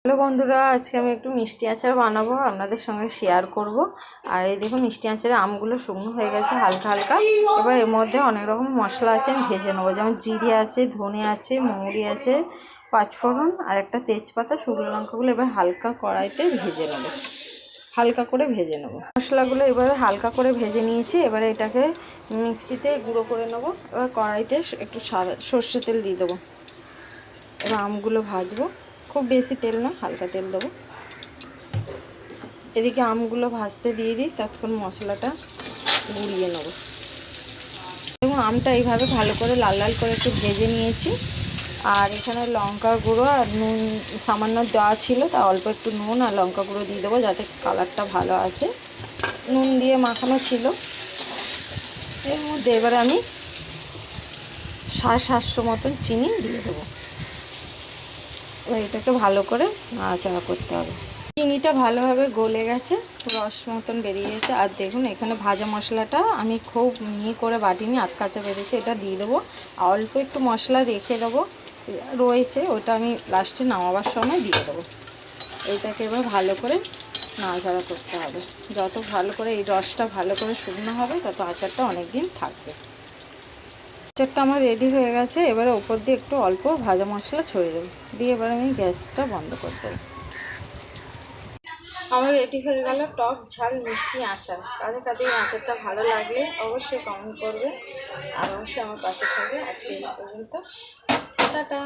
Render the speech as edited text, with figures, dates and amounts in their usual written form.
Hello বন্ধুরা, আজকে আমি একটু মিষ্টি আচার বানাবো, আপনাদের সঙ্গে শেয়ার করব। আর এই দেখুন মিষ্টি আচারের আমগুলো শুকনো হয়ে গেছে হালকা হালকা। এবার এর মধ্যে অনেক রকম মশলা আছে, আমি ভেজে নেবো। যেমন জিরে আছে, ধনে আছে, মৌরি আছে, পাঁচফোড়ন আর একটা তেজপাতা, শুকনো লঙ্কাগুলো এবার হালকা কড়াইতে ভেজে নেবো, হালকা করে ভেজে নেবো। মশলাগুলো এবারে হালকা করে ভেজে নিয়েছি। এবারে এটাকে মিক্সিতে গুঁড়ো করে নেবো। এবার কড়াইতে একটু সর্ষে তেল দিয়ে দেবো। এবার আমগুলো ভাজবো, খুব বেশি তেল না, হালকা তেল দেবো। এদিকে আমগুলো ভাজতে দিয়ে দিই, ততক্ষণ মশলাটা গুঁড়িয়ে নেবো। এবং আমটা এইভাবে ভালো করে লাল লাল করে একটু ভেজে নিয়েছি। আর এখানে লঙ্কা গুঁড়ো আর নুন সামান্য দেওয়া ছিল, তা অল্প একটু নুন আর লঙ্কা গুঁড়ো দিয়ে দেবো যাতে কালারটা ভালো আসে। নুন দিয়ে মাখানো ছিল। এর মধ্যে এবারে আমি 700 মতন চিনি দিয়ে দেবো। এবার এটাকে ভালো করে নাড়াচাড়া করতে হবে। চিনিটা ভালোভাবে গলে গেছে, রস মতন বেরিয়ে গেছে। আর দেখুন এখানে ভাজা মশলাটা আমি খুব মিহি করে বাটিনি, আধ কাঁচা বেরিয়েছে, এটা দিয়ে দেবো। অল্প একটু মশলা রেখে দেবো রয়েছে, ওটা আমি লাস্টে নামাবার সময় দিয়ে দেবো। এইটাকে এবার ভালো করে নাড়াচাড়া করতে হবে। যত ভালো করে এই রসটা ভালো করে শুকনো হবে, তত আচারটা অনেক দিন থাকবে। আচারটা আমার রেডি হয়ে গেছে। এবারে উপর দিয়ে একটু অল্প ভাজা মশলা ছড়িয়ে দেবো, দিয়ে এবার আমি গ্যাসটা বন্ধ করে দেবো। আমার রেডি হয়ে গেল টক ঝাল মিষ্টি আচার। কাদের কাদের আচারটা ভালো লাগলে অবশ্যই কমেন্ট করবে, আর অবশ্যই আমার পাশে থাকবে। আজকে এই পর্যন্ত, টাটা।